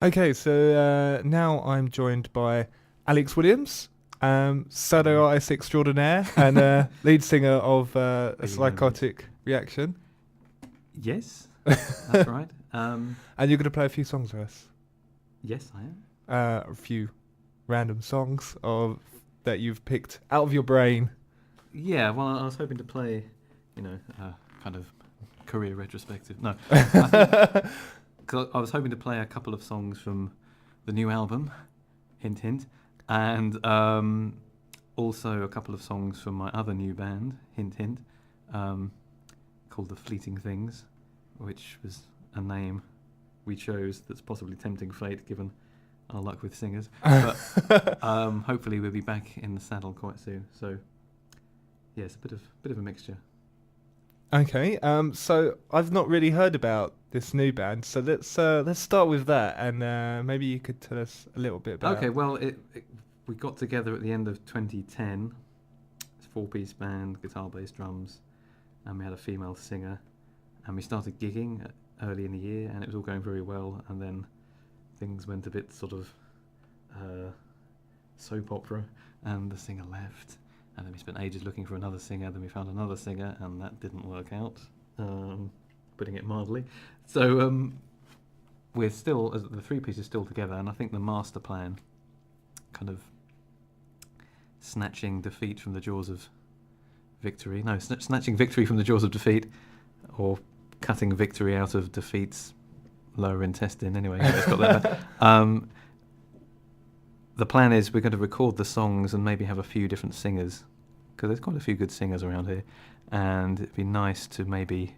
Okay, so now I'm joined by Alex Williams, solo artist extraordinaire and lead singer of a Psychotic Reaction. Yes, that's right. And you're going to play a few songs for us. Yes, I am. A few random songs that you've picked out of your brain. Yeah, well, I was hoping to play, kind of career retrospective. No, cause I was hoping to play a couple of songs from the new album, hint, hint, and also a couple of songs from my other new band, hint, hint, called The Fleeting Things, which was a name we chose that's possibly tempting fate given our luck with singers. But hopefully we'll be back in the saddle quite soon. So, yes, a bit of a mixture. Okay, so I've not really heard about this new band, so let's start with that, and maybe you could tell us a little bit about. Okay, well, we got together at the end of 2010. It's a 4-piece band, guitar, bass, drums, and we had a female singer, and we started gigging early in the year, and it was all going very well, and then things went a bit sort of soap opera, and the singer left. And then we spent ages looking for another singer, then we found another singer, and that didn't work out, putting it mildly. So we're still, the 3-piece is still together, and I think the master plan, kind of snatching defeat from the jaws of victory, snatching victory from the jaws of defeat, or cutting victory out of defeat's lower intestine, anyway, it's got that. The plan is we're going to record the songs and maybe have a few different singers, because there's quite a few good singers around here, and it'd be nice to maybe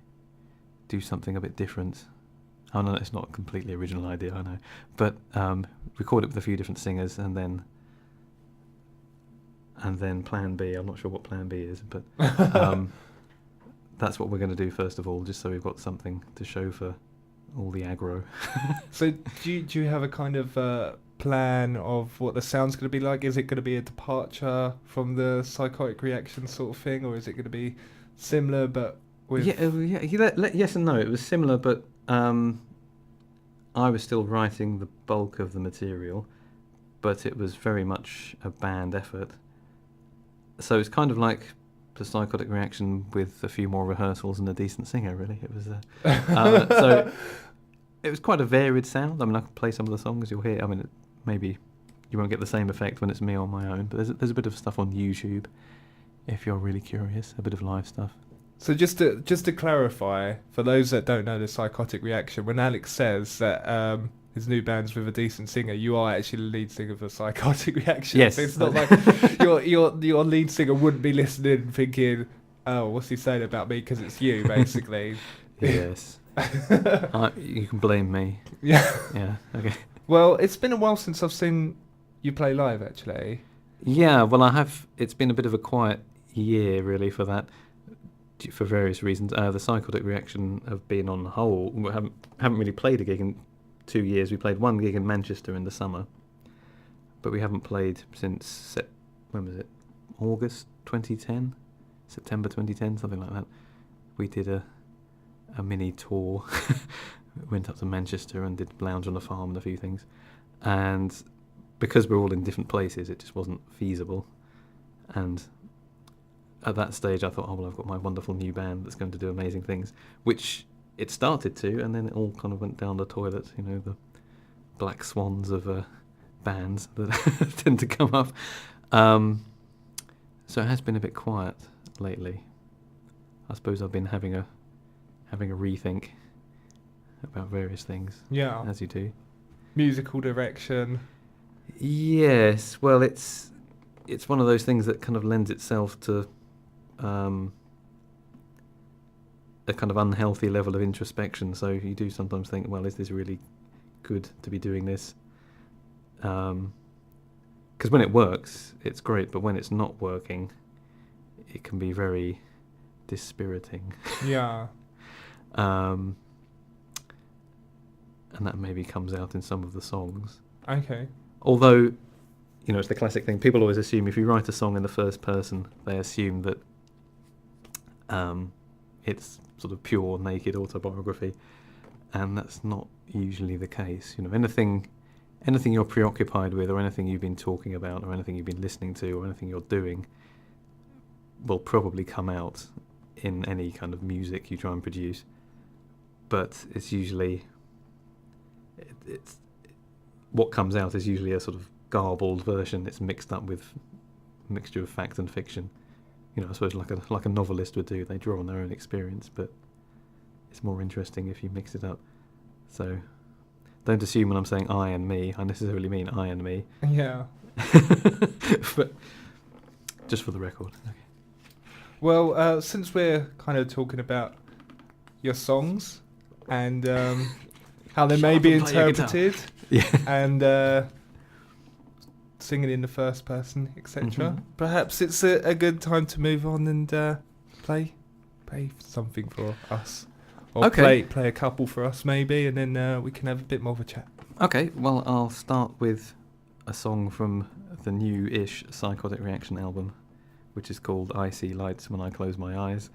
do something a bit different. I know it's not a completely original idea, I know, but record it with a few different singers, and then plan B. I'm not sure what plan B is, but that's what we're going to do first of all, just so we've got something to show for all the aggro. So do you have a kind of plan of what the sound's going to be like? Is it going to be a departure from the Psychotic Reaction sort of thing, or is it going to be similar but with... Yes and no. It was similar, but I was still writing the bulk of the material, but it was very much a band effort. So it's kind of like the Psychotic Reaction with a few more rehearsals and a decent singer, really. It was so it was quite a varied sound. I mean, I can play some of the songs you'll hear. I mean, maybe you won't get the same effect when it's me on my own, but there's a bit of stuff on YouTube if you're really curious, a bit of live stuff. So just to clarify, for those that don't know the Psychotic Reaction, when Alex says that his new band's with a decent singer, you are actually the lead singer of the Psychotic Reaction. Yes. So it's not like your lead singer wouldn't be listening and thinking, oh, what's he saying about me, because it's you, basically. Yes. You can blame me. Yeah. Yeah, okay. Well, it's been a while since I've seen you play live, actually. Yeah, well, I have. It's been a bit of a quiet year, really, for that, for various reasons. The Psychotic Reaction have been on hold. We haven't really played a gig in 2 years. We played one gig in Manchester in the summer, but we haven't played since, when was it? August 2010? September 2010, something like that. We did a mini tour. Went up to Manchester and did Lounge on the Farm and a few things, and because we're all in different places, it just wasn't feasible. And at that stage I thought, oh well, I've got my wonderful new band that's going to do amazing things, which it started to, and then it all kind of went down the toilet, the black swans of bands that tend to come up. So it has been a bit quiet lately. I suppose I've been having a rethink about various things. Yeah. As you do. Musical direction. Yes. Well, it's one of those things that kind of lends itself to a kind of unhealthy level of introspection. So you do sometimes think, well, is this really good to be doing this? Because when it works, it's great, but when it's not working, it can be very dispiriting. Yeah. And that maybe comes out in some of the songs. Okay. Although, it's the classic thing. People always assume if you write a song in the first person, they assume that it's sort of pure, naked autobiography. and that's not usually the case. Anything you're preoccupied with, or anything you've been talking about, or anything you've been listening to, or anything you're doing, will probably come out in any kind of music you try and produce. But it's usually it's what comes out is usually a sort of garbled version. It's mixed up with mixture of fact and fiction. I suppose like a novelist would do. They draw on their own experience, but it's more interesting if you mix it up. So don't assume when I'm saying I and me, I necessarily mean I and me. Yeah. But just for the record. Okay. Well, since we're kind of talking about your songs and how they may be interpreted, and singing in the first person, etc., perhaps it's a good time to move on and play something for us. Or play a couple for us, maybe, and then we can have a bit more of a chat. Okay, well, I'll start with a song from the new-ish Psychotic Reaction album, which is called I See Lights When I Close My Eyes.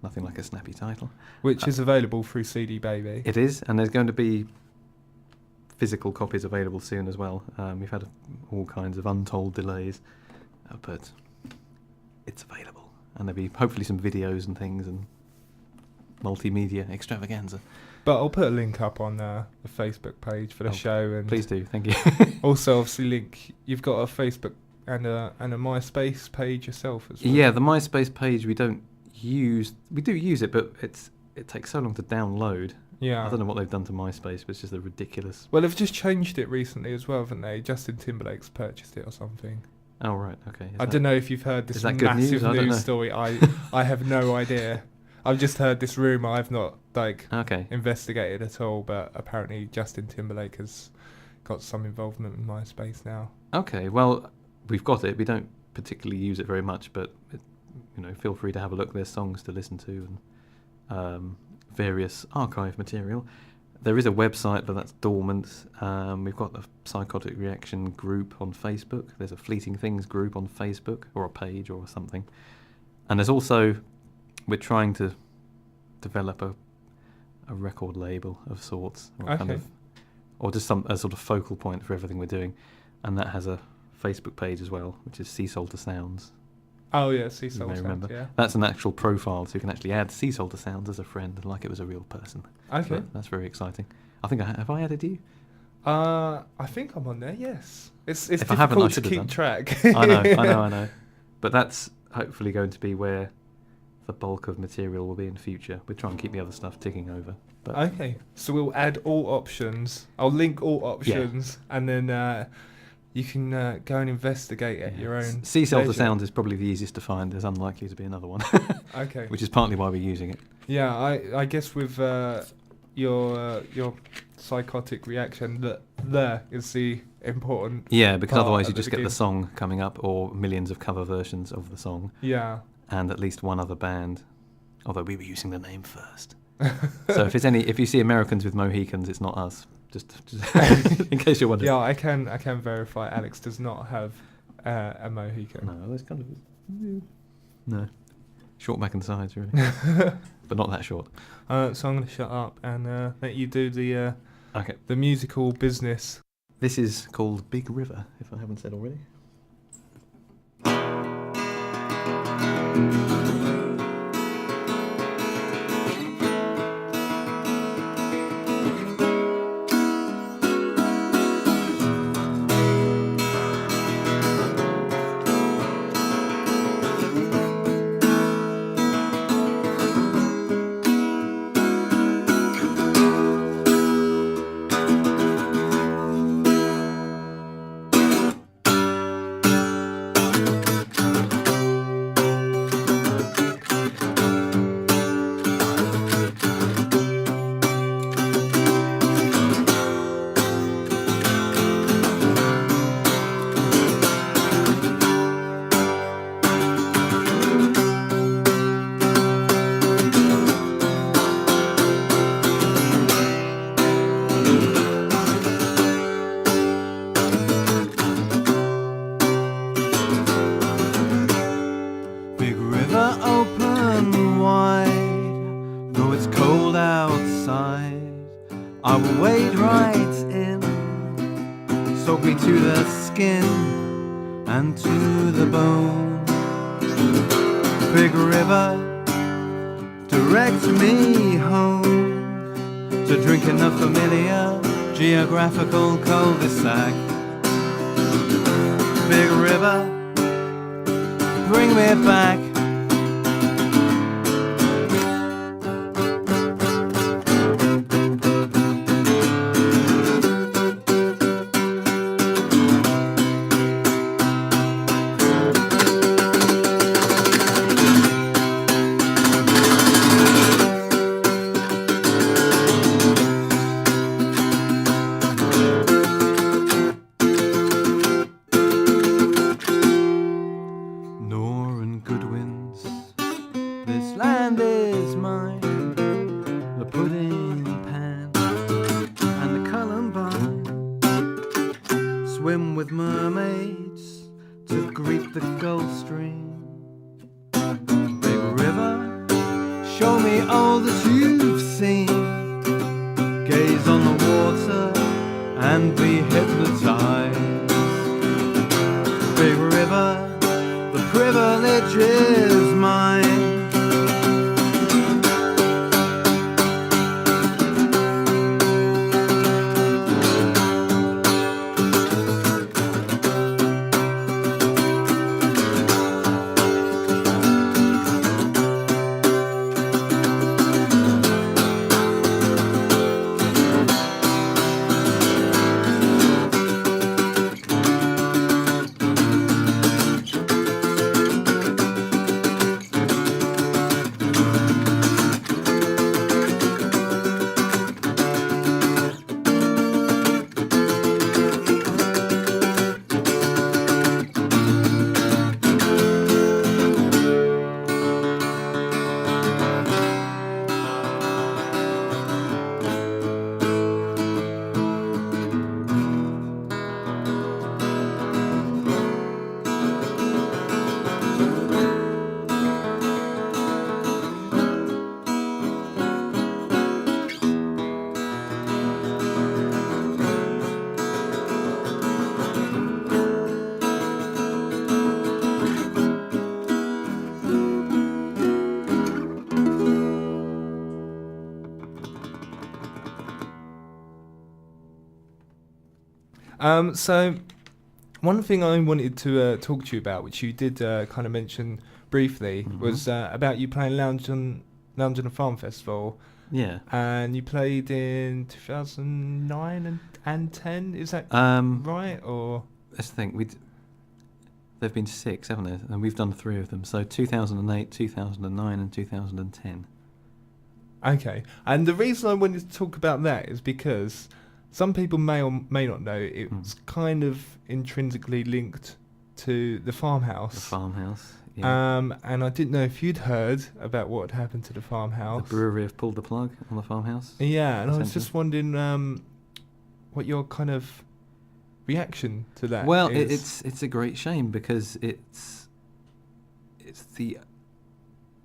Nothing like a snappy title. Which is available through CD Baby. It is, and there's going to be physical copies available soon as well. We've had all kinds of untold delays, but it's available. And there'll be hopefully some videos and things and multimedia extravaganza. But I'll put a link up on the Facebook page for the show. And please do, thank you. Also, obviously, you've got a Facebook and a MySpace page yourself as well. Yeah, the MySpace page we don't use. We do use it, but it takes so long to download. Yeah. I don't know what they've done to MySpace, but it's just a ridiculous... Well, they've just changed it recently as well, haven't they? Justin Timberlake's purchased it or something. Oh, right, okay. I don't know if you've heard this news massive news story. I have no idea. I've just heard this rumour. I've not investigated at all, but apparently Justin Timberlake has got some involvement in MySpace now. Okay, well, we've got it. We don't particularly use it very much, but feel free to have a look. There's songs to listen to and various archive material. There is a website, but that's dormant. We've got the Psychotic Reaction group on Facebook. There's a Fleeting Things group on Facebook, or a page or something. And there's also... We're trying to develop a record label of sorts, or just a sort of focal point for everything we're doing, and that has a Facebook page as well, which is Sea Salter Sounds. Oh yeah, Sea Salter Sounds. Remember, yeah. That's an actual profile, so you can actually add Sea Salter Sounds as a friend, like it was a real person. Okay, so that's very exciting. I think have I added you? I think I'm on there. Yes, it's if difficult to keep track. I know. But that's hopefully going to be where the bulk of material will be in future. We'll try and keep the other stuff ticking over. But okay, so we'll add all options. I'll link all options, and then you can go and investigate at your own. Sea Salter Sounds is probably the easiest to find. There's unlikely to be another one. Okay. Which is partly why we're using it. Yeah, I guess with your Psychotic Reaction, there is the important. Yeah, because otherwise you just get the song coming up, or millions of cover versions of the song. Yeah. And at least one other band, although we were using the name first. So if you see Americans with Mohicans, it's not us. Just in case you're wondering. Yeah, I can verify. Alex does not have a Mohican. No, it's kind of short back and sides really, but not that short. So I'm going to shut up and let you do the musical business. This is called Big River, if I haven't said already. soak me to the skin and to the bone. Big river, direct me home to drink in the familiar geographical cul-de-sac. Big river, bring me back. Swim with mermaids to greet the Gulf Stream. Big river, show me all that you've seen. Gaze on the water and be hypnotized. Big river, the privilege is mine. So one thing I wanted to talk to you about, which you did kind of mention briefly, was about you playing Lounge on a Farm Festival. Yeah. And you played in 2009 and 10, is that right? Or let's think, there've been 6, haven't there? And we've done 3 of them. So 2008, 2009 and 2010. Okay. And the reason I wanted to talk about that is because some people may or may not know it's kind of intrinsically linked to the farmhouse. The farmhouse, yeah. And I didn't know if you'd heard about what had happened to the farmhouse. The brewery have pulled the plug on the farmhouse. Yeah, and I was just wondering what your kind of reaction to that well, is. it's a great shame because it's the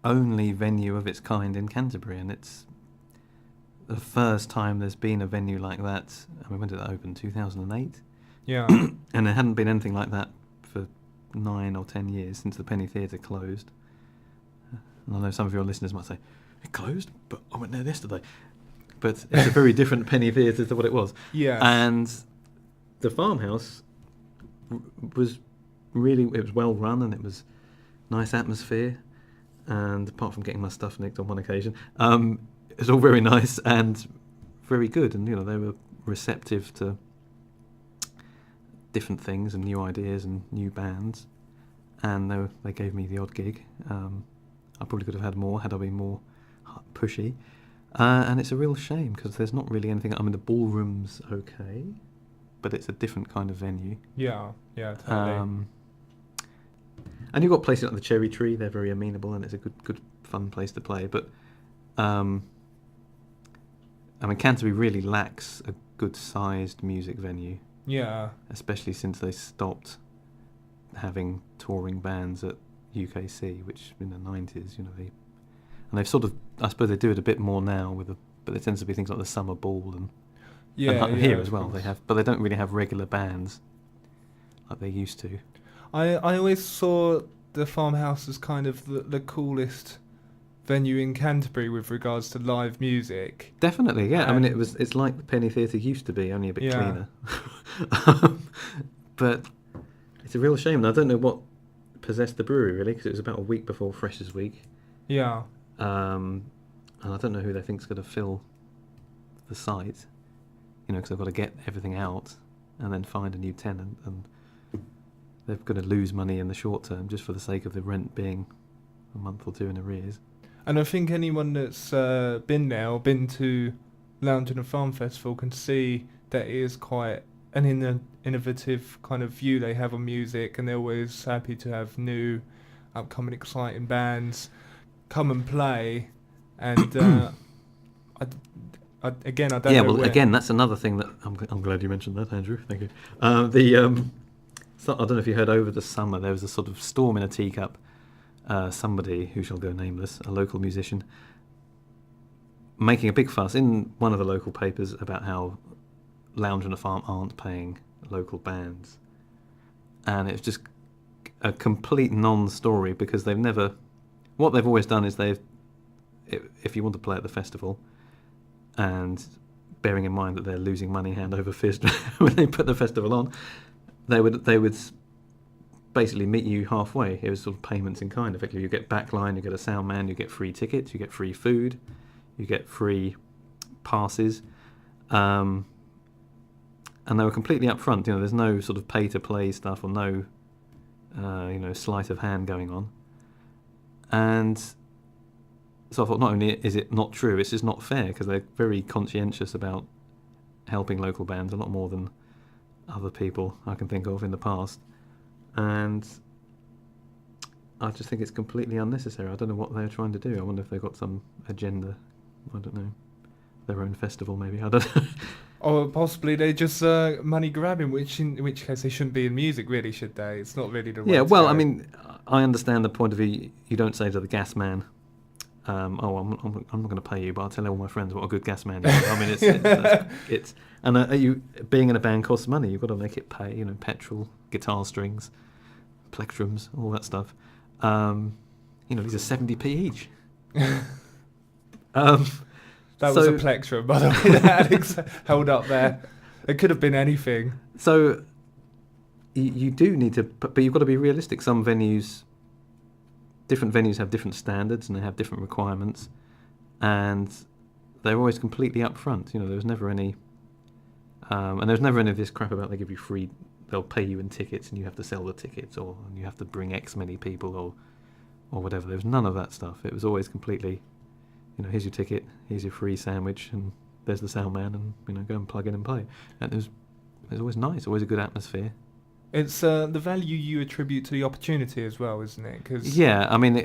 only venue of its kind in Canterbury, and it's the first time there's been a venue like that. I mean, when did it open? 2008? Yeah. And there hadn't been anything like that for 9 or 10 years since the Penny Theatre closed. And I know some of your listeners might say, it closed? But I went there yesterday. But it's a very different Penny Theatre to what it was. Yeah. And the farmhouse was really, it was well run and it was nice atmosphere. And apart from getting my stuff nicked on one occasion, it was all very nice and very good, and they were receptive to different things and new ideas and new bands, and they gave me the odd gig. I probably could have had more had I been more pushy, and it's a real shame because there's not really anything. I mean, the ballroom's okay, but it's a different kind of venue. Yeah, totally. And you've got places like the Cherry Tree; they're very amenable, and it's a good, fun place to play. But I mean, Canterbury really lacks a good-sized music venue. Yeah. Especially since they stopped having touring bands at UKC, which in the 90s, and they've sort of, I suppose they do it a bit more now but there tends to be things like the Summer Ball and Yeah, and yeah, here of as well they course. have, but they don't really have regular bands like they used to. I always saw the Farmhouse as kind of the coolest venue in Canterbury with regards to live music. Definitely, yeah. I mean, And it's like the Penny Theatre used to be, only a bit Yeah. cleaner. But it's a real shame. And I don't know what possessed the brewery really, because it was about a week before Freshers Week, Yeah. and I don't know who they think's going to fill the site. Because they've got to get everything out and then find a new tenant, and they're going to lose money in the short term just for the sake of the rent being a month or two in arrears. And I think anyone that's been there or been to Lounge and Farm Festival can see that it is quite an innovative kind of view they have on music, and they're always happy to have new, upcoming, exciting bands come and play. And I don't Yeah, know well, where. again, that's another thing that I'm glad you mentioned that, Andrew. Thank you. So, I don't know if you heard over the summer there was a sort of storm in a teacup. Somebody who shall go nameless, a local musician, making a big fuss in one of the local papers about how Lounge and a Farm aren't paying local bands, and it's just a complete non-story because they've never. What they've always done is if you want to play at the festival, and bearing in mind that they're losing money hand over fist when they put the festival on, they would basically meet you halfway. It was sort of payments in kind. Effectively, you get backline, you get a sound man, you get free tickets, you get free food, you get free passes, and they were completely upfront. There's no sort of pay-to-play stuff or no, sleight of hand going on. And so I thought, not only is it not true, it's just not fair because they're very conscientious about helping local bands a lot more than other people I can think of in the past. And I just think it's completely unnecessary. I don't know what they're trying to do. I wonder if they've got some agenda. I don't know. Their own festival, maybe. I don't know. Or possibly they're just money grabbing, in which case they shouldn't be in music, really, should they? It's not really the right. Yeah, well, go. I mean, I understand the point of view. You don't say to the gas man, I'm not going to pay you, but I'll tell all my friends what a good gas man is. I mean, it's you being in a band costs money. You've got to make it pay. Petrol, guitar strings, plectrums, all that stuff. These are 70p each. That was a plectrum, by the way, that Alex held up there. It could have been anything. So you do need to, but you've got to be realistic. Some venues, different venues have different standards and they have different requirements, and they're always completely upfront. There's never any, and there's never any of this crap about they give you free, they'll pay you in tickets and you have to sell the tickets, or you have to bring X many people, or whatever. There was none of that stuff. It was always completely, here's your ticket, here's your free sandwich, and there's the sound man, and go and plug in and play. And it was always nice, always a good atmosphere. It's the value you attribute to the opportunity as well, isn't it? Cause Yeah, I mean,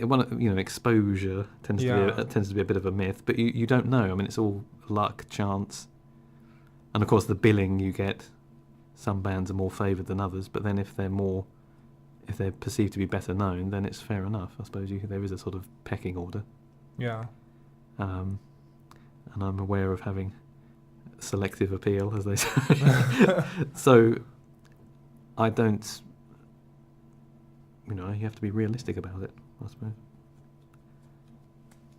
exposure tends to be a bit of a myth, but you don't know. I mean, it's all luck, chance, and of course the billing you get. Some bands are more favoured than others, but then if they're perceived to be better known, then it's fair enough. I suppose there is a sort of pecking order. Yeah. And I'm aware of having selective appeal, as they say. So I don't, you have to be realistic about it, I suppose.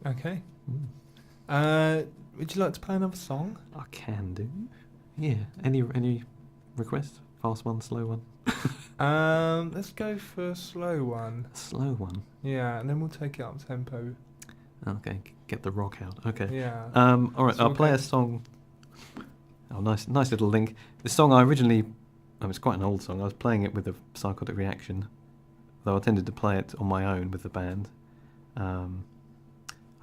Okay. Would you like to play another song? I can do. Yeah. Any requests? Fast one, slow one? Let's go for a slow one. A slow one? Yeah, and then we'll take it up tempo. Okay, get the rock out. Okay. Yeah. All right, I'll play a song. Oh, nice little link. The song I originally, it's quite an old song. I was playing it with the Psychotic Reaction, though I tended to play it on my own with the band. I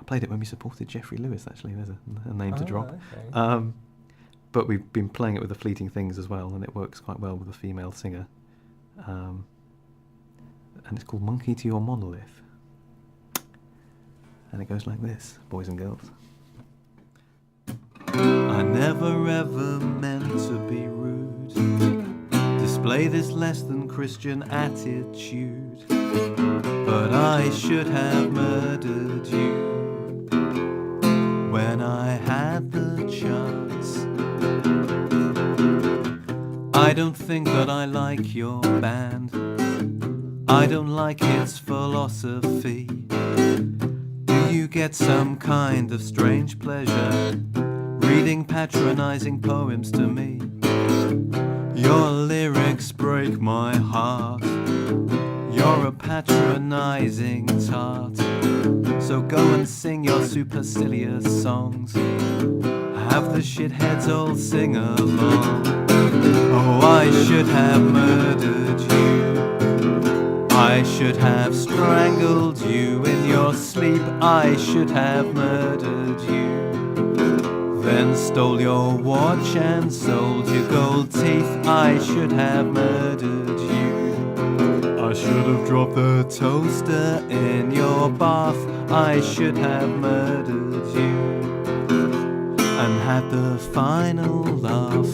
played it when we supported Jeffrey Lewis, actually. There's a name to drop. Okay. But we've been playing it with the Fleeting Things as well, and it works quite well with a female singer. And it's called Monkey to Your Monolith. And it goes like this, boys and girls. I never ever meant to be rude, display this less than Christian attitude, but I should have murdered you when I had the chance. I don't think that I like your band. I don't like its philosophy. Do you get some kind of strange pleasure reading patronizing poems to me? Your lyrics break my heart. You're a patronizing tart. So go and sing your supercilious songs. Have the shitheads all sing along. Oh, I should have murdered you. I should have strangled you in your sleep. I should have murdered you. Then stole your watch and sold your gold teeth. I should have murdered you. I should have dropped the toaster in your bath. I should have murdered you and had the final laugh.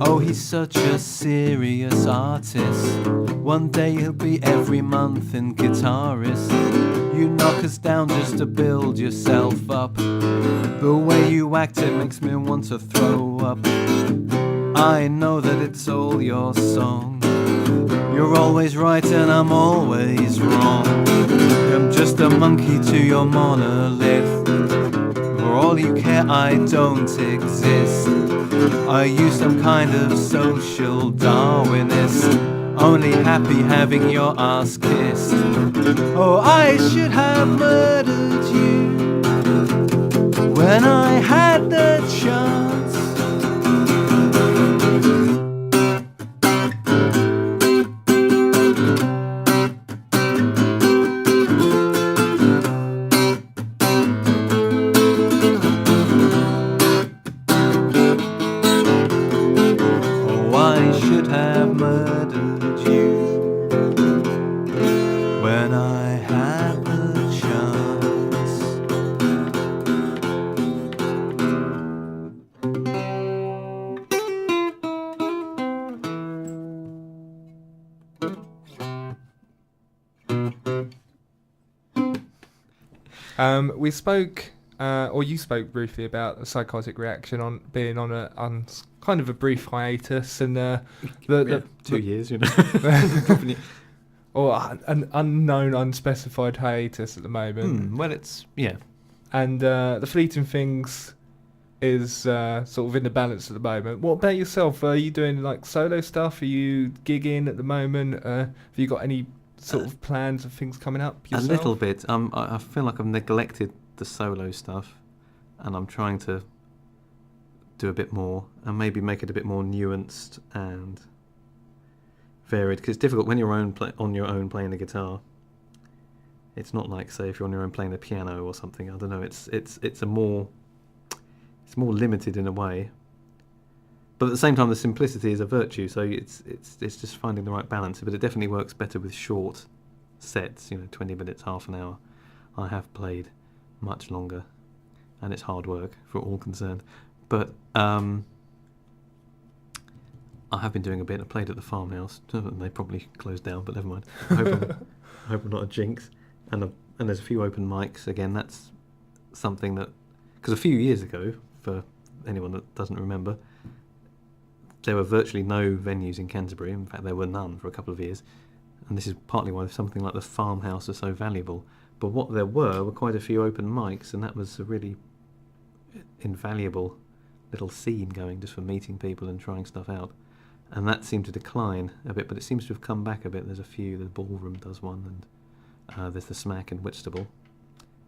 Oh, he's such a serious artist. One day he'll be every month in Guitarist. You knock us down just to build yourself up. The way you act, it makes me want to throw up. I know that it's all your song. You're always right and I'm always wrong. I'm just a monkey to your monolith. For all you care, I don't exist. Are you some kind of social Darwinist, only happy having your ass kissed? Oh, I should have murdered you when I had the chance. We spoke, or you spoke briefly about the Psychotic reaction on being on a kind of a brief hiatus, and 2 years, you know, or an unknown, unspecified hiatus at the moment. Well, it's and the Fleeting Things is sort of in the balance at the moment. What about yourself? Are you doing like solo stuff? Are you gigging at the moment? Have you got any sort of plans of things coming up yourself? A little bit. I feel like I've neglected the solo stuff, and I'm trying to do a bit more and maybe make it a bit more nuanced and varied, because it's difficult when you're on your own playing the guitar. It's not like, say, if you're on your own playing the piano or something. I don't know. It's more limited in a way, but at the same time, the simplicity is a virtue. So it's just finding the right balance. But it definitely works better with short sets. 20 minutes, half an hour. I have played much longer, and it's hard work for all concerned. But I have been doing a bit. I played at the farmhouse. They probably closed down, but never mind. I hope I'm not a jinx. And there's a few open mics. Again, that's something that, because a few years ago, for anyone that doesn't remember, there were virtually no venues in Canterbury. In fact, there were none for a couple of years. And this is partly why something like the farmhouse is so valuable. But what there were quite a few open mics, and that was a really invaluable little scene going just for meeting people and trying stuff out. And that seemed to decline a bit, but it seems to have come back a bit. There's a few. The Ballroom does one, and there's the Smack in Whitstable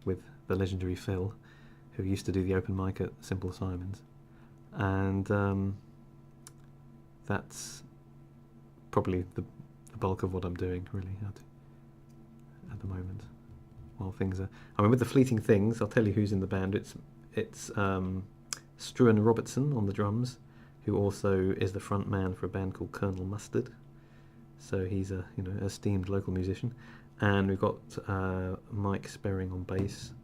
with the legendary Phil, who used to do the open mic at Simple Simons. And that's probably the bulk of what I'm doing, really, at the moment. While things are... I mean, with the Fleeting Things, I'll tell you who's in the band. It's Struan Robertson on the drums, who also is the front man for a band called Colonel Mustard. So he's a esteemed local musician. And we've got Mike Sperring on bass,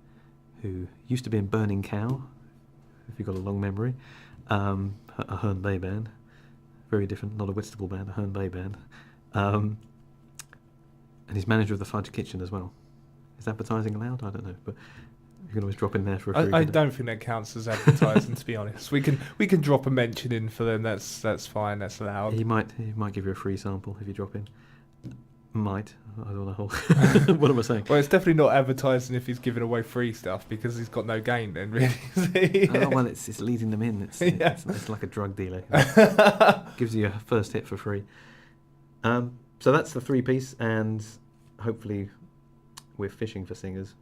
who used to be in Burning Cow, if you've got a long memory, a Herne Bay band. Very different, not a Whitstable band, a Herne Bay band. And he's manager of the Fudge Kitchen as well. Is advertising allowed? I don't know. But You can always drop in there for a free. I don't think that counts as advertising, to be honest. We can drop a mention in for them. That's fine. That's allowed. He might give you a free sample if you drop in. Might. I don't know. What am I saying? Well, it's definitely not advertising if he's giving away free stuff, because he's got no gain then, really. Oh, well, it's leading them in. It's like a drug dealer. Gives you a first hit for free. So that's the 3-piece, and hopefully we're fishing for singers.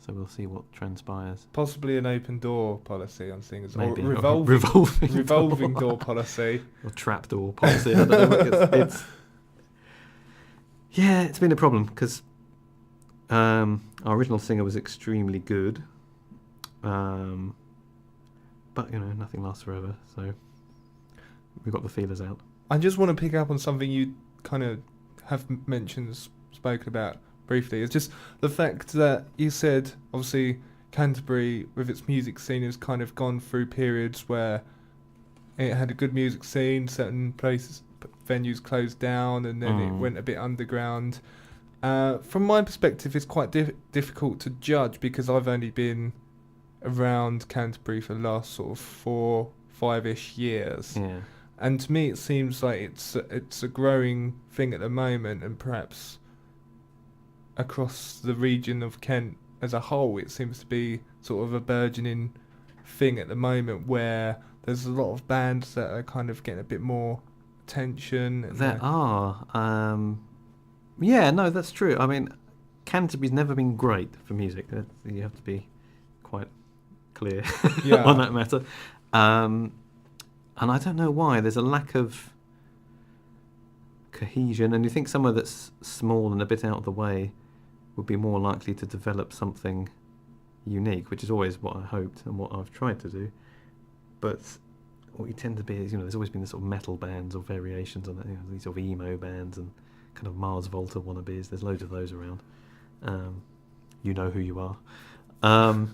So we'll see what transpires. Possibly an open door policy on singers. Maybe. Or revolving door policy. Or trapdoor policy. I don't know. It's yeah, it's been a problem because our original singer was extremely good. But, nothing lasts forever. So we've got the feelers out. I just want to pick up on something you kind of have spoken about briefly. It's just the fact that you said, obviously, Canterbury, with its music scene, has kind of gone through periods where it had a good music scene, certain places, venues closed down, and then it went a bit underground. From my perspective, it's quite difficult to judge, because I've only been around Canterbury for the last sort of 4-5-ish years. Yeah. And to me, it seems like it's a growing thing at the moment, and perhaps across the region of Kent as a whole, it seems to be sort of a burgeoning thing at the moment, where there's a lot of bands that are kind of getting a bit more attention. There are. Yeah, no, that's true. I mean, Canterbury's never been great for music. You have to be quite clear on that matter. And I don't know why. There's a lack of cohesion, and you think somewhere that's small and a bit out of the way would be more likely to develop something unique, which is always what I hoped and what I've tried to do. But what you tend to be is, there's always been the sort of metal bands or variations on that, these sort of emo bands and kind of Mars Volta wannabes. There's loads of those around. You know who you are. And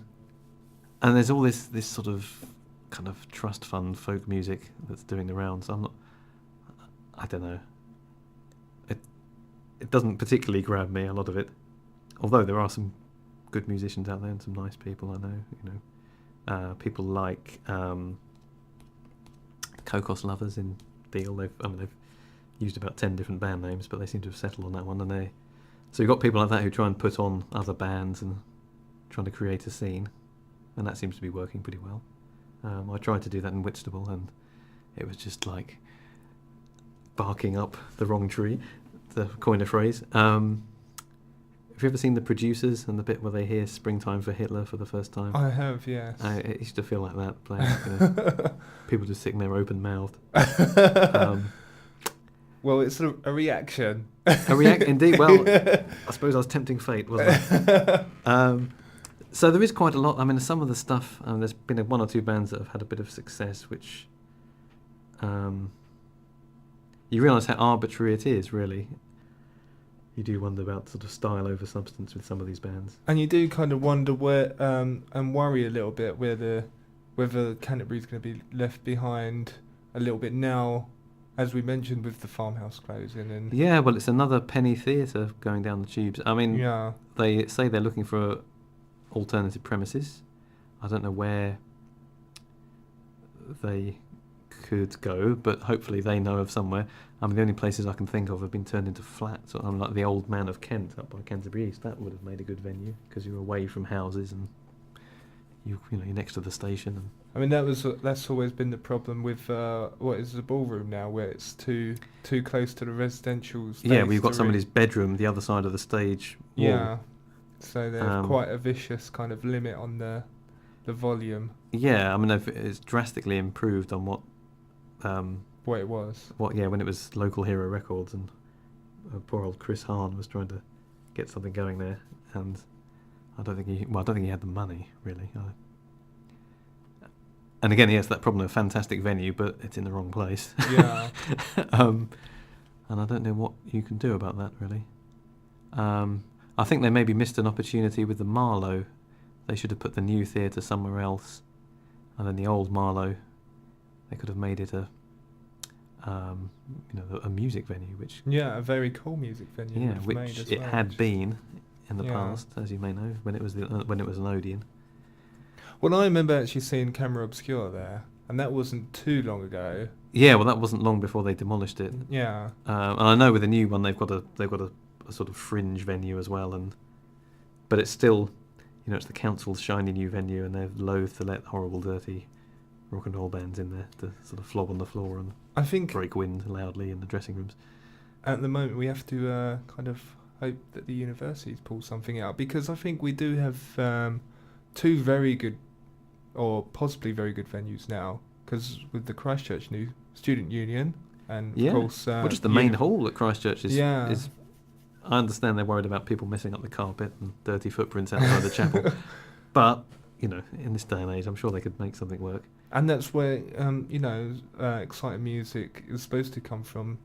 there's all this sort of kind of trust fund folk music that's doing the rounds. I don't know. It doesn't particularly grab me, a lot of it. Although there are some good musicians out there and some nice people I know. People like Cocos Lovers in Deal. They've used about 10 different band names, but they seem to have settled on that one. So you've got people like that who try and put on other bands and trying to create a scene, and that seems to be working pretty well. I tried to do that in Whitstable, and it was just like barking up the wrong tree, to coin a phrase. Have you ever seen The Producers and the bit where they hear Springtime for Hitler for the first time? I have, yes. It used to feel like that, playing. People just sitting there open-mouthed. Well, it's a reaction. Indeed. Well, I suppose I was tempting fate, wasn't I? So there is quite a lot. I mean, some of the stuff, there's been one or two bands that have had a bit of success, which you realise how arbitrary it is, really. You do wonder about sort of style over substance with some of these bands. And you do kind of wonder where, and worry a little bit whether Canterbury's going to be left behind a little bit now, as we mentioned, with the farmhouse closing. And yeah, well, it's another penny theatre going down the tubes. I mean, they say they're looking for alternative premises. I don't know where they could go, but hopefully they know of somewhere. I mean, the only places I can think of have been turned into flats. I'm like the Old Man of Kent up by Canterbury East. That would have made a good venue, because you're away from houses and you're next to the station. And I mean, that's always been the problem with what is the ballroom now, where it's too close to the residential space. Yeah, we've got somebody's bedroom the other side of the stage wall. Yeah, so there's quite a vicious kind of limit on the volume. Yeah, I mean, it's drastically improved on what it was. When it was Local Hero Records, and poor old Chris Hahn was trying to get something going there, and I don't think he had the money, really. And again, he has that problem of a fantastic venue, but it's in the wrong place. Yeah. And I don't know what you can do about that, really. I think they maybe missed an opportunity with the Marlow. They should have put the new theatre somewhere else, and then the old Marlow, they could have made it a music venue, which a very cool music venue. Yeah, which it had been, in the past, as you may know, when it was an Odeon. Well, I remember actually seeing Camera Obscura there, and that wasn't too long ago. Yeah, well, that wasn't long before they demolished it. Yeah. And I know with the new one they've got a sort of fringe venue as well, but it's still, it's the council's shiny new venue, and they're loath to let horrible, dirty rock and roll bands in there to sort of flog on the floor and I think break wind loudly in the dressing rooms. At the moment, we have to kind of hope that the universities pull something out, because I think we do have two very good, or possibly very good venues now, because with the Christchurch new student union, and of course... well, just the main hall at Christchurch is... I understand they're worried about people messing up the carpet and dirty footprints outside the chapel, but, in this day and age, I'm sure they could make something work. And that's where, exciting music is supposed to come from,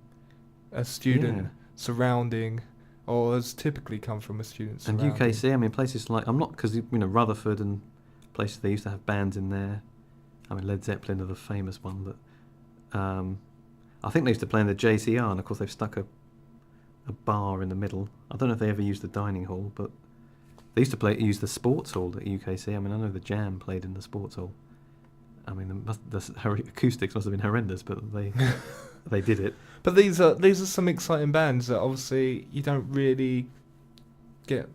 a student surrounding, or has typically come from a student surrounding. And UKC, I mean, places like... I'm not... Because, Rutherford and places, they used to have bands in there. I mean, Led Zeppelin are the famous one, but... I think they used to play in the JCR, and of course they've stuck a bar in the middle. I don't know if they ever used the dining hall, but they used to use the sports hall at UKC. I mean, I know the Jam played in the sports hall. I mean, the acoustics must have been horrendous, but they did it. But these are some exciting bands that obviously you don't really get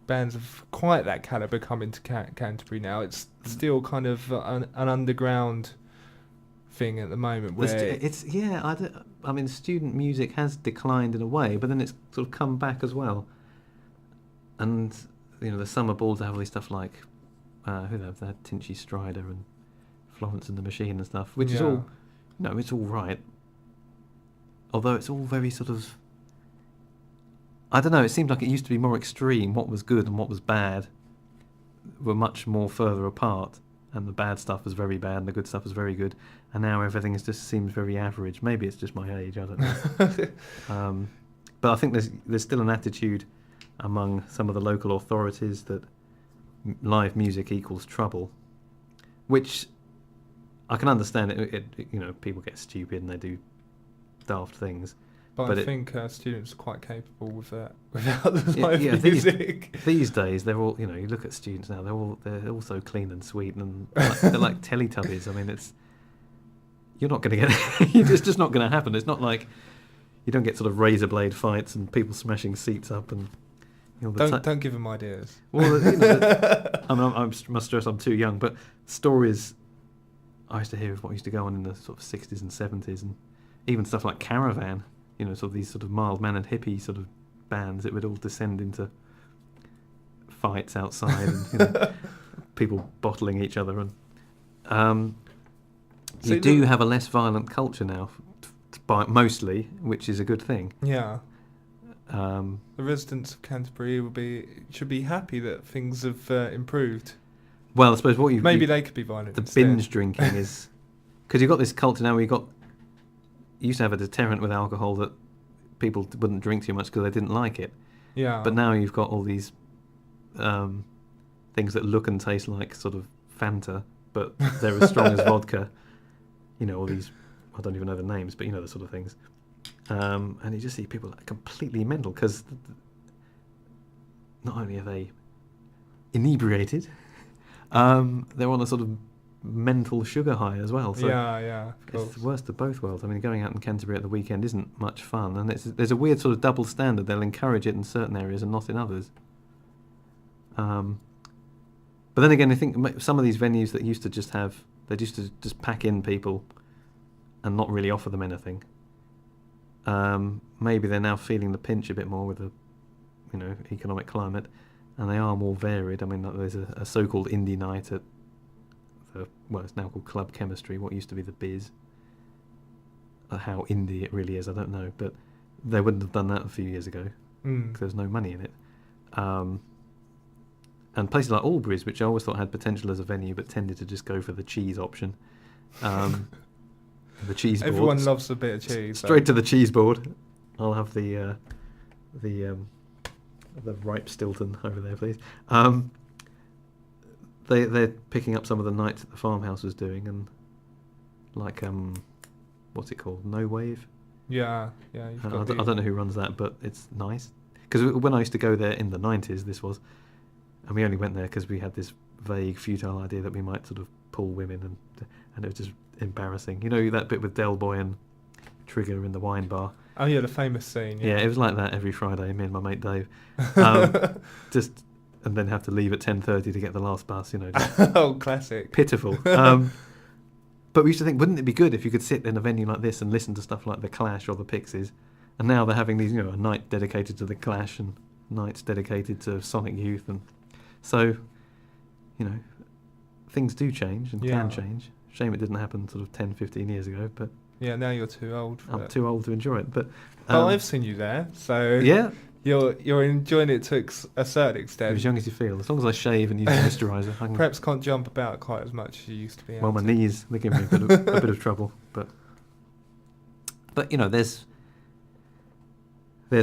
bands of quite that calibre coming to Canterbury now. It's still kind of an underground thing at the moment. Where I mean, student music has declined in a way, but then it's sort of come back as well. And the summer balls have all these stuff like who they have? They had Tinchy Strider and Florence and the Machine and stuff, which is all, it's all right. Although it's all very sort of, I don't know, it seemed like it used to be more extreme. What was good and what was bad were much more further apart, and the bad stuff was very bad and the good stuff was very good, and now everything just seems very average. Maybe it's just my age, I don't know. But I think there's still an attitude among some of the local authorities that live music equals trouble, which I can understand. People get stupid and they do daft things. But I think students are quite capable with that without the live music. These days, they're all, you look at students now, they're all so clean and sweet, and they're like Teletubbies. I mean, you're not going to get it's just not going to happen. It's not like you don't get sort of razor blade fights and people smashing seats up and. Don't give them ideas. Well, I must stress I'm too young, but stories I used to hear of what used to go on in the sort of 60s and 70s, and even stuff like Caravan, sort of these sort of mild-mannered hippie sort of bands, it would all descend into fights outside and people bottling each other. And you do have a less violent culture now, mostly, which is a good thing. Yeah. The residents of Canterbury should be happy that things have improved. Well, I suppose they could be violent. The instead. binge drinking is because you've got this culture now where you used to have a deterrent with alcohol that people wouldn't drink too much because they didn't like it. Yeah. But now you've got all these things that look and taste like sort of Fanta, but they're as strong as vodka. All these, I don't even know the names, but the sort of things. And you just see people completely mental because not only are they inebriated, they're on a sort of mental sugar high as well. So it's the worst of both worlds. I mean, going out in Canterbury at the weekend isn't much fun, and there's a weird sort of double standard. They'll encourage it in certain areas and not in others. But then again, I think some of these venues that used to just pack in people and not really offer them anything. Maybe they're now feeling the pinch a bit more with the, economic climate, and they are more varied. I mean, there's a so-called indie night at it's now called Club Chemistry, what used to be the Biz. How indie it really is, I don't know, but they wouldn't have done that a few years ago because there's no money in it. And places like Albury's, which I always thought had potential as a venue, but tended to just go for the cheese option. The cheese board. Everyone loves a bit of cheese. Straight to the cheese board. I'll have the ripe Stilton over there, please. They're picking up some of the nights that the farmhouse was doing, and like what's it called? No Wave. Yeah. I don't know who runs that, but it's nice. because when I used to go there in the 90s, this was, and we only went there because we had this vague, futile idea that we might sort of pull women, and it was just embarrassing. You know that bit with Del Boy and Trigger in the wine bar? Oh yeah, the famous scene. Yeah, it was like that every Friday, me and my mate Dave. Just, and then have to leave at 10:30 to get the last bus, you know. Oh, classic. Pitiful. But we used to think, wouldn't it be good if you could sit in a venue like this and listen to stuff like The Clash or The Pixies? And now they're having these, you know, a night dedicated to The Clash and nights dedicated to Sonic Youth. And so, you know, things do change and can change. Shame it didn't happen sort of 10, 15 years ago, but... Yeah, now you're too old for I'm it. too old to enjoy it, but... I've seen you there, so... Yeah. You're enjoying it to a certain extent. You're as young as you feel. As long as I shave and use moisturiser, I can... Perhaps can't jump about quite as much as you used to be able Well, my to. knees, they give me a bit of trouble, but you know, there's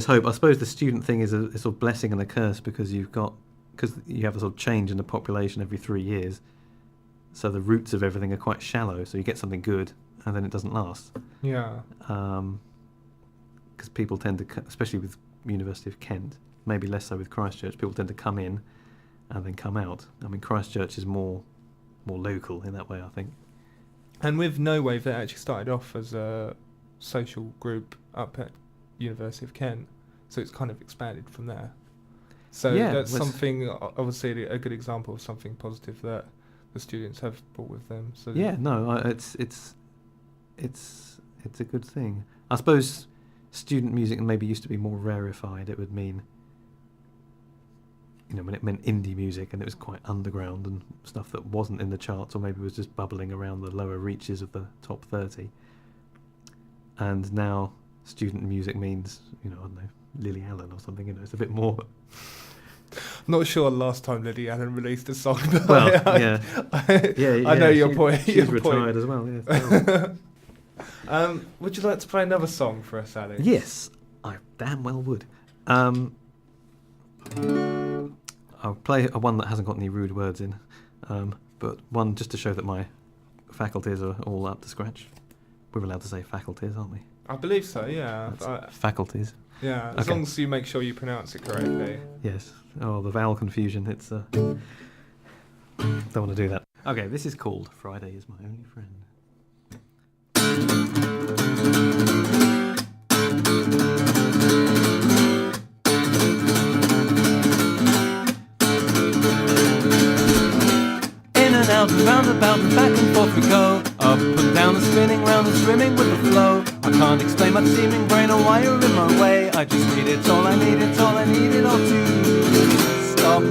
hope. I suppose the student thing is a sort of blessing and a curse, because you have a sort of change in the population every 3 years, so the roots of everything are quite shallow. So you get something good, and then it doesn't last. Yeah. Because people tend to, especially with University of Kent, maybe less so with Christchurch, people tend to come in and then come out. I mean, Christchurch is more local in that way, I think. And with No Wave, that actually started off as a social group up at University of Kent, so it's kind of expanded from there. So that's something, obviously, a good example of something positive that the students have brought with them. So yeah, no, it's a good thing. I suppose student music maybe used to be more rarefied. It would mean, you know, when it meant indie music and it was quite underground and stuff that wasn't in the charts, or maybe was just bubbling around the lower reaches of the top 30. And now student music means, you know, I don't know, Lily Allen or something, you know, it's a bit more... Not sure last time Lily Allen released a song. Well, I know your point. She's retired as well, yeah. Would you like to play another song for us, Alex? Yes, I damn well would. I'll play one that hasn't got any rude words in, but one just to show that my faculties are all up to scratch. We're allowed to say faculties, aren't we? I believe so, yeah. Faculties. Yeah, as long as you make sure you pronounce it correctly. Yes. Oh, the vowel confusion. It's... don't want to do that. Okay, this is called Friday is My Only Friend. In and out and round about and back and forth we go, up and down and spinning round and swimming with the flow. I can't explain my seeming brain or why you're in my way. I just need it all, I need it all, I need it all to stop.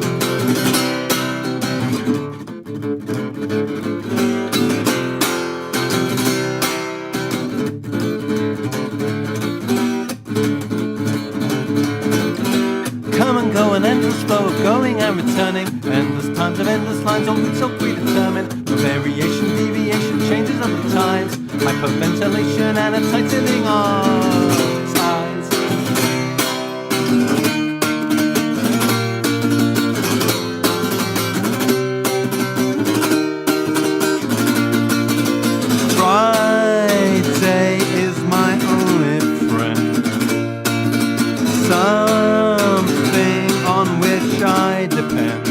Come and go, an endless flow of going and returning, endless times of endless lines on routes so predetermined. No variation, deviation, changes of the times, hyperventilation and a tightening of ties. Friday is my only friend, something on which I depend.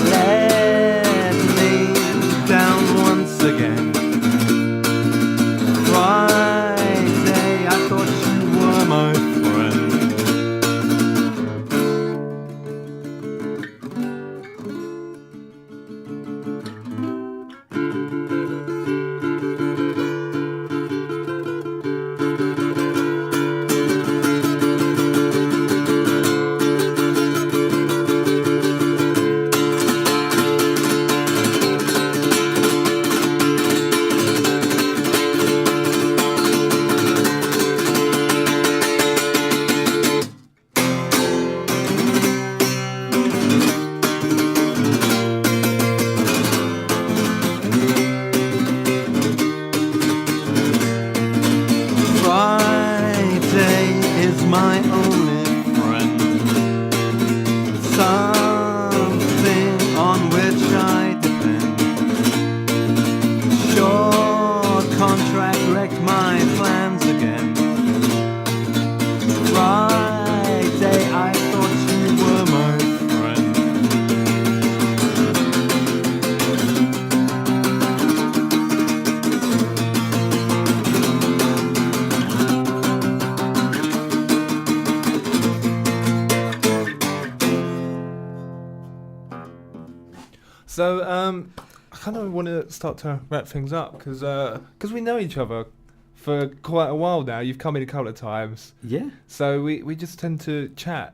Let me down once again. Friday, I thought you were my friend. My only friend, something on which I depend. Short contract wrecked my plans again. Friday So I kind of want to start to wrap things up because we know each other for quite a while now. You've come in a couple of times, Yeah. so we just tend to chat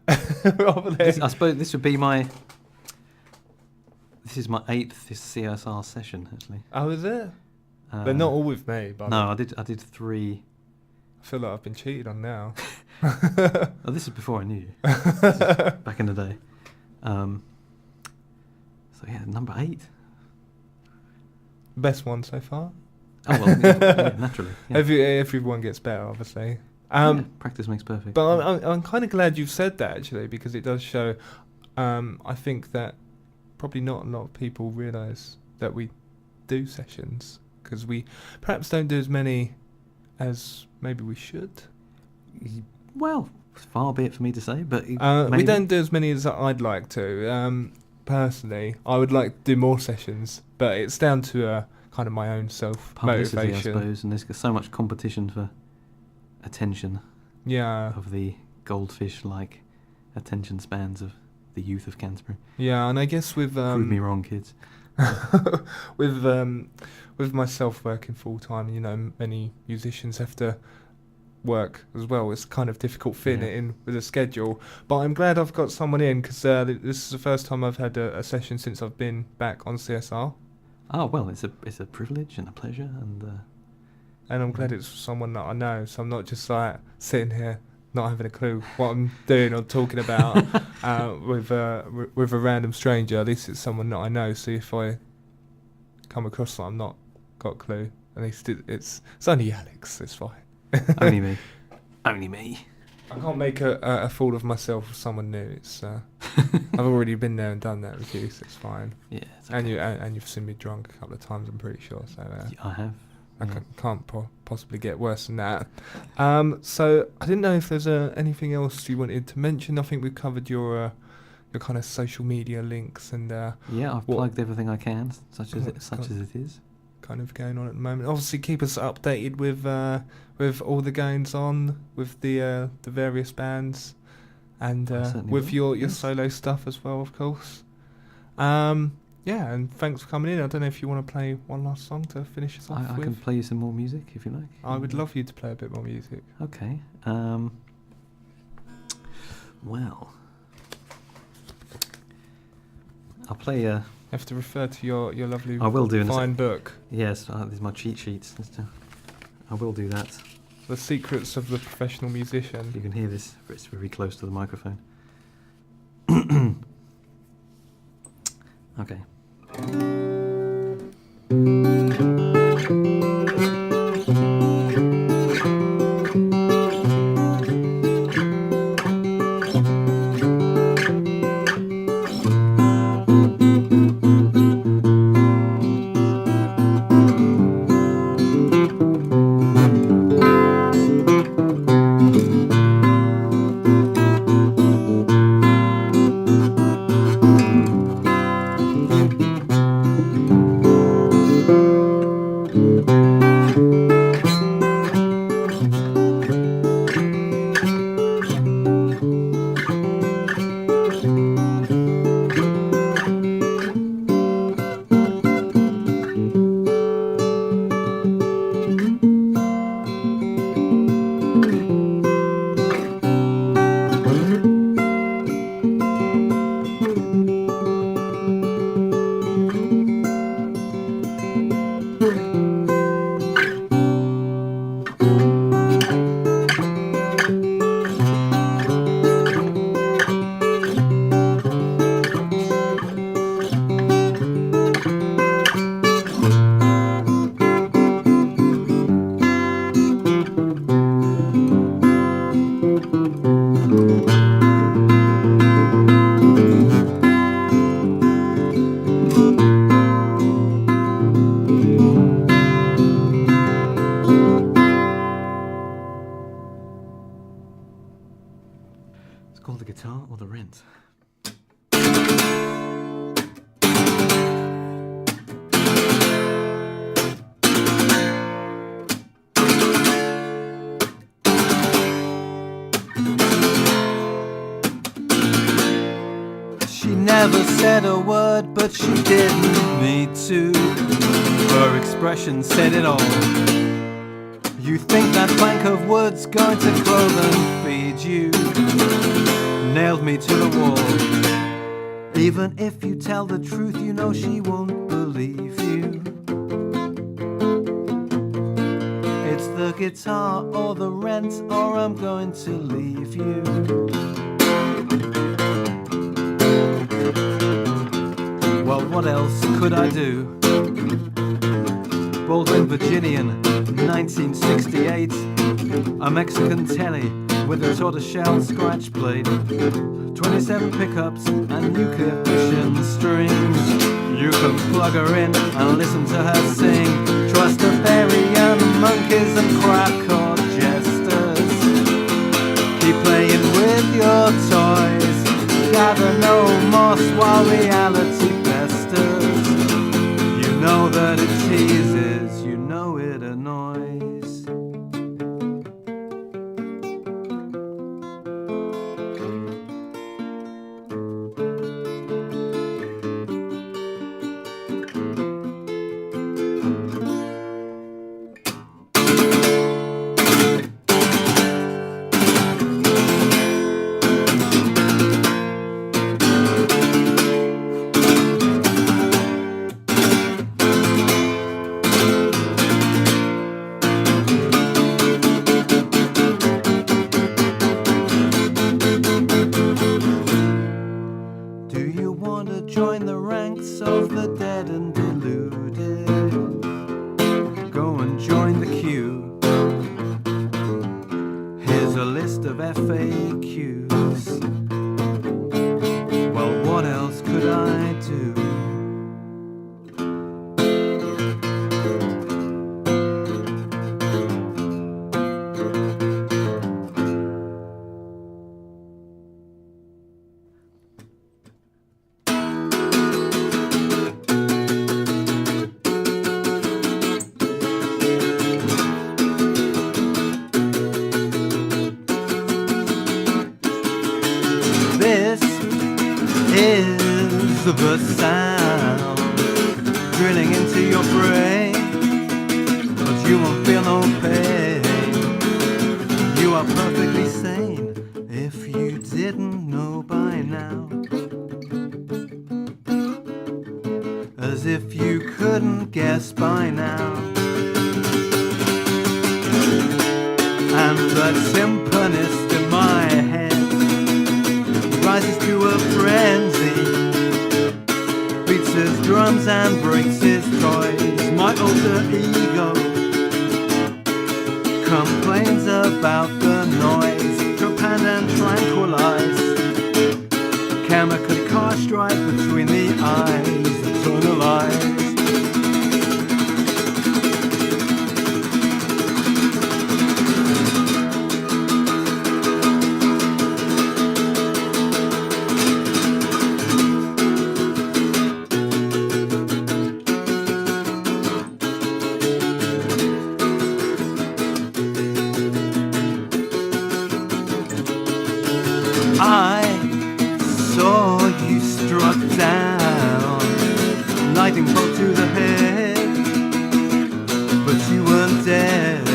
rather than. I suppose this would be my. This is my 8th CSR session, actually. Oh, is it? They're not all with me, but No, I did 3. I feel like I've been cheated on now. Oh, this is before I knew you. This is back in the day. So yeah, number 8. Best one so far. Oh well, yeah, naturally. Yeah. Everyone gets better, obviously. Yeah, practice makes perfect. But I'm kind of glad you've said that, actually, because it does show. I think that probably not a lot of people realise that we do sessions, because we perhaps don't do as many as maybe we should. Well, far be it for me to say, but We maybe. don't do as many as I'd like to. Personally, I would like to do more sessions, but it's down to kind of my own self Publicity, I motivation. suppose, and there's so much competition for attention Yeah, of the goldfish-like attention spans of the youth of Canterbury. yeah, and I guess with Prove me wrong, kids. with myself working full time, many musicians have to work as well. It's kind of difficult fitting it in with a schedule. But I'm glad I've got someone in, because this is the first time I've had a session since I've been back on CSR, Oh well, it's a privilege and a pleasure, and I'm glad it's someone that I know. So I'm not just like sitting here not having a clue what I'm doing or talking about with a random stranger. At least it's someone that I know. So if I come across that I'm not got a clue, at least it's only Alex. It's fine. only me. Only me. I can't make a fool of myself with someone new. It's I've already been there and done that with you, so it's fine. Yeah. It's And okay. and you've seen me drunk a couple of times, I'm pretty sure. So I have. I yeah. can't possibly get worse than that. So I didn't know if there's anything else you wanted to mention. I think we've covered your kind of social media links and Yeah, I've what- plugged everything I can, such as What's it is. kind of going on at the moment. Obviously, keep us updated with all the goings on with the various bands, and I certainly with will, your yes. solo stuff as well, of course. Yeah, and thanks for coming in. I don't know if you want to play one last song to finish us off I with. can play you some more music if you like. I would love you to play a bit more music. Okay. Well, I'll play. You have to refer to your lovely I will do in a fine sec. book, Yes, these are my cheat sheets. I will do that. The Secrets of the Professional Musician. You can hear this. It's very close to the microphone. Okay. It's called The Guitar or The Rent. She never said a word, but she didn't need to. Her expression said it all. You think that plank of wood's going to clothe and feed you? Nailed me to the wall. Even if you tell the truth, you know she won't believe you. It's the guitar or the rent, or I'm going to leave you. Well, what else could I do? Baldwin, Virginian, 1968. A Mexican telly with a tortoiseshell scratch plate, 27 pickups and nuclear fission strings. You can plug her in and listen to her sing. Trustafarian monkeys and crack-cord jesters. Keep playing with your toys. Gather no moss while reality festers. You know that it teases, you know it annoys. The sound drilling into your brain, but you won't feel no pain. You are perfectly sane if you didn't know by now. As if you couldn't guess by now. And that symphonist in my head rises to a frenzy, beats his drums and breaks his toys. My alter ego complains about the noise, trepanned and tranquilized, chemically car strike between the eyes, eternalized. I saw you struck down, lightning bolt to the head, but you weren't dead.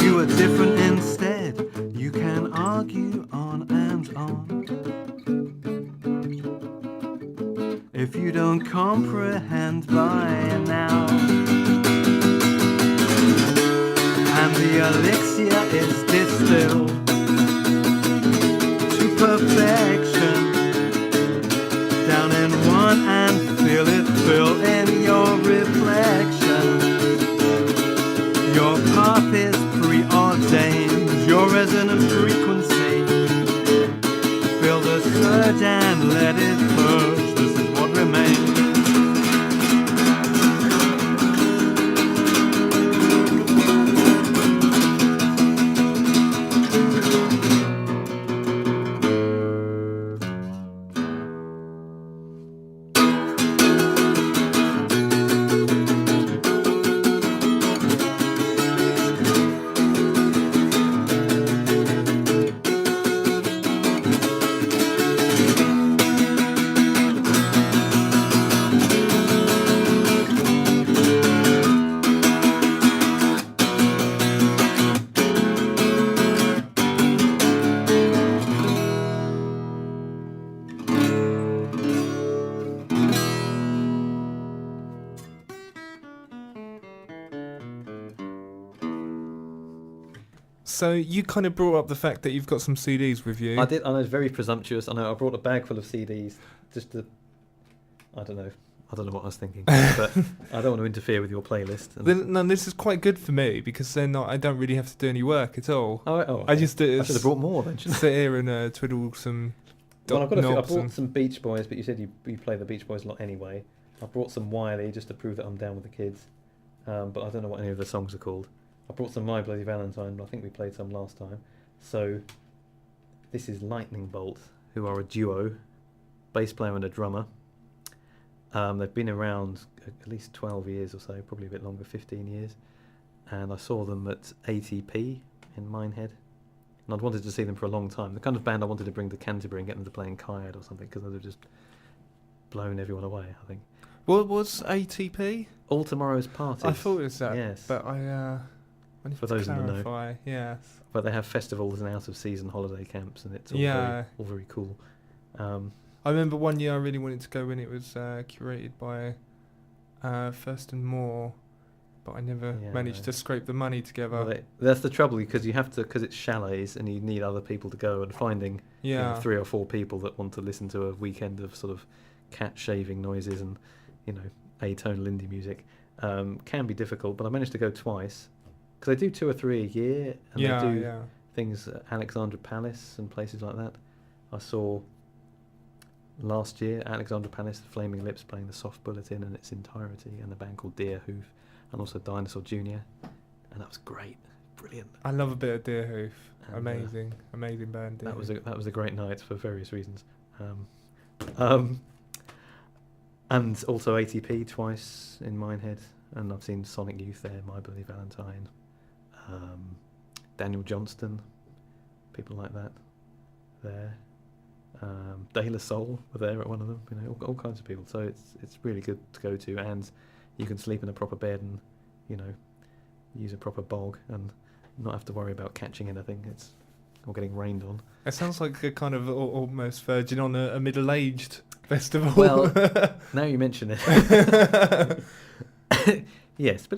You were different instead. You can argue on and on. If you don't comprehend by now, and the elixir is distilled perfection down in one, and feel it fill in your reflection. Your path is preordained, your resonant frequency. Feel the surge and let it purge. This is what remains. So you kind of brought up the fact that you've got some CDs with you. I did. I know it's very presumptuous. I know I brought a bag full of CDs just to. I don't know what I was thinking, but I don't want to interfere with your playlist. No, this is quite good for me because then I don't really have to do any work at all. Okay. I just I should have brought more then. Sit here and twiddle some. Well, I've got I knobs brought some Beach Boys, but you said you play the Beach Boys a lot anyway. I brought some Wiley just to prove that I'm down with the kids, but I don't know what any of the songs are called. I brought some My Bloody Valentine, but I think we played some last time. So this is Lightning Bolt, who are a duo, bass player and a drummer. They've been around at least 12 years or so, probably a bit longer, 15 years. And I saw them at ATP in Minehead. And I'd wanted to see them for a long time. The kind of band I wanted to bring to Canterbury and get them to play in Kyad or something, because they'd have just blown everyone away, I think. What was ATP? All Tomorrow's Parties. I thought it was that. Yes. But I need For to those in the know. clarify. Yes. But they have festivals and out-of-season holiday camps, and it's all, all very cool. I remember one year I really wanted to go when it was curated by First and More, but I never managed to scrape the money together. Well, that's the trouble, because you have to, because it's chalets and you need other people to go, and finding 3 or 4 people that want to listen to a weekend of sort of cat shaving noises and atonal indie music can be difficult. But I managed to go twice, because they do 2 or 3 a year, and they do things at Alexandra Palace and places like that. I saw last year Alexandra Palace, the Flaming Lips playing the Soft Bulletin in its entirety, and a band called Deer Hoof, and also Dinosaur Jr., and that was great, brilliant. I love a bit of Deer Hoof. Amazing band. That was a great night for various reasons. And also ATP twice in Minehead, and I've seen Sonic Youth there, My Bloody Valentine, Daniel Johnston, people like that there. De La Soul were there at one of them, all kinds of people. So it's really good to go to, and you can sleep in a proper bed and use a proper bog and not have to worry about catching anything or getting rained on. It sounds like a kind of almost verging on a middle-aged festival. Well, now you mention it. Yes, but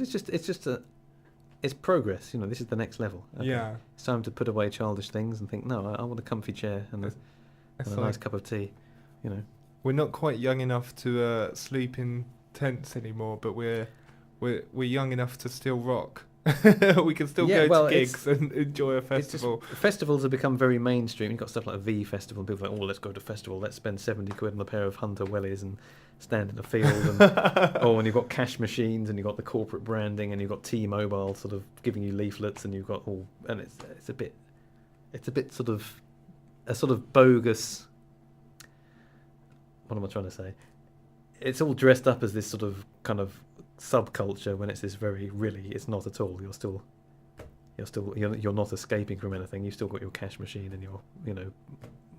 it's progress. This is the next level. Okay. Yeah, it's time to put away childish things and think, no, I want a comfy chair and a nice cup of tea. We're not quite young enough to sleep in tents anymore, but we're young enough to still rock. We can still go to gigs and enjoy a festival. Festivals have become very mainstream. You've got stuff like V Festival, and people are like, let's go to festival. Let's spend 70 quid on a pair of Hunter Wellies and stand in a field. And you've got cash machines, and you've got the corporate branding, and you've got T-Mobile sort of giving you leaflets, and you've got and it's a bit sort of a sort of bogus. What am I trying to say? It's all dressed up as this sort of kind of subculture, when it's this it's not at all. You're not escaping from anything. You've still got your cash machine and your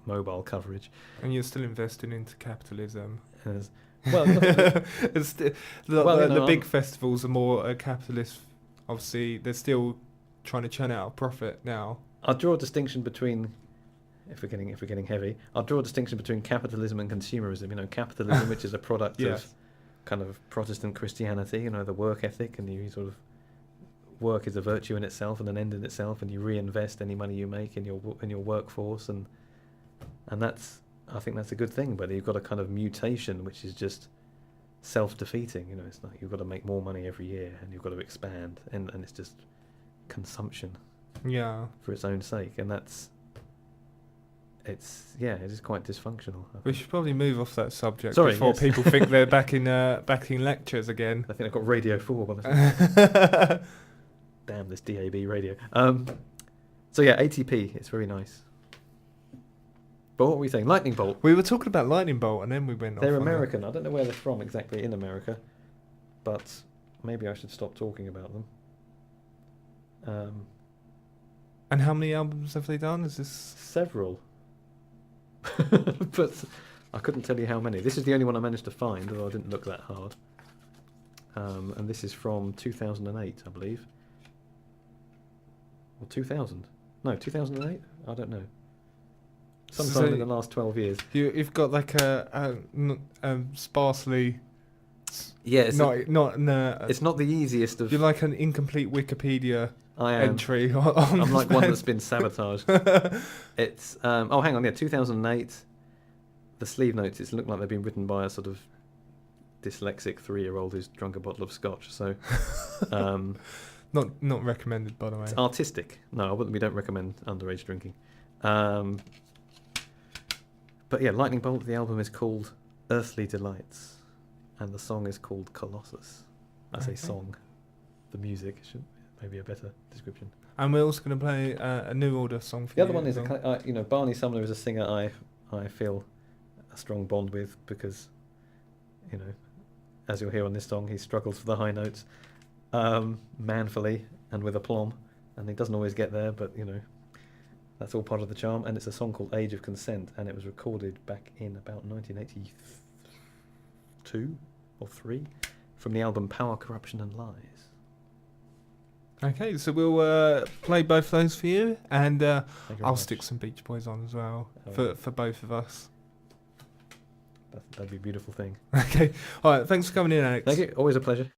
mobile coverage, and you're still investing into capitalism. The big festivals are more capitalist. Obviously, they're still trying to churn out a profit now. I'll draw a distinction between, if we're getting heavy, I'll draw a distinction between capitalism and consumerism. Capitalism, which is a product of kind of Protestant Christianity, the work ethic, and you sort of work is a virtue in itself and an end in itself, and you reinvest any money you make in your workforce, and I think that's a good thing. But you've got a kind of mutation which is just self-defeating. It's like you've got to make more money every year, and you've got to expand, and it's just consumption for its own sake, and it is quite dysfunctional. We should probably move off that subject before people think they're back in lectures again. I think I've got Radio 4 by the time. Damn this DAB radio. ATP, it's very nice. But what were we saying? Lightning Bolt. We were talking about Lightning Bolt, and then we went off. They're American. I don't know where they're from exactly in America, but maybe I should stop talking about them. And how many albums have they done? Is this several? But I couldn't tell you how many. This is the only one I managed to find, although I didn't look that hard. And this is from 2008, I believe. Or 2000? No, 2008? I don't know. Sometime in the last 12 years. You've got like a sparsely. Yeah, it's not the easiest of. You're like an incomplete Wikipedia I am. entry on I'm this like one band. that's been sabotaged. It's hang on, yeah, 2008. The sleeve notes, it's looked like they've been written by a sort of dyslexic 3-year-old who's drunk a bottle of scotch. So, Not recommended, by the way. it's artistic. No, we don't recommend underage drinking. But yeah, Lightning Bolt. The album is called Earthly Delights, and the song is called Colossus. I say Okay. song. The music should maybe a better description. And we're also going to play a New Order song for The you. other one as is, well. Barney Sumner is a singer I feel a strong bond with because, as you'll hear on this song, he struggles for the high notes manfully and with aplomb, and he doesn't always get there, but, that's all part of the charm. And it's a song called Age of Consent, and it was recorded back in about 1982 or 3 from the album Power, Corruption and Lies. Okay, so we'll play both those for you, and Thank you very I'll much. stick some Beach Boys on as well Oh. for both of us. That'd be a beautiful thing. Okay, all right. Thanks for coming in, Alex. Thank you. Always a pleasure.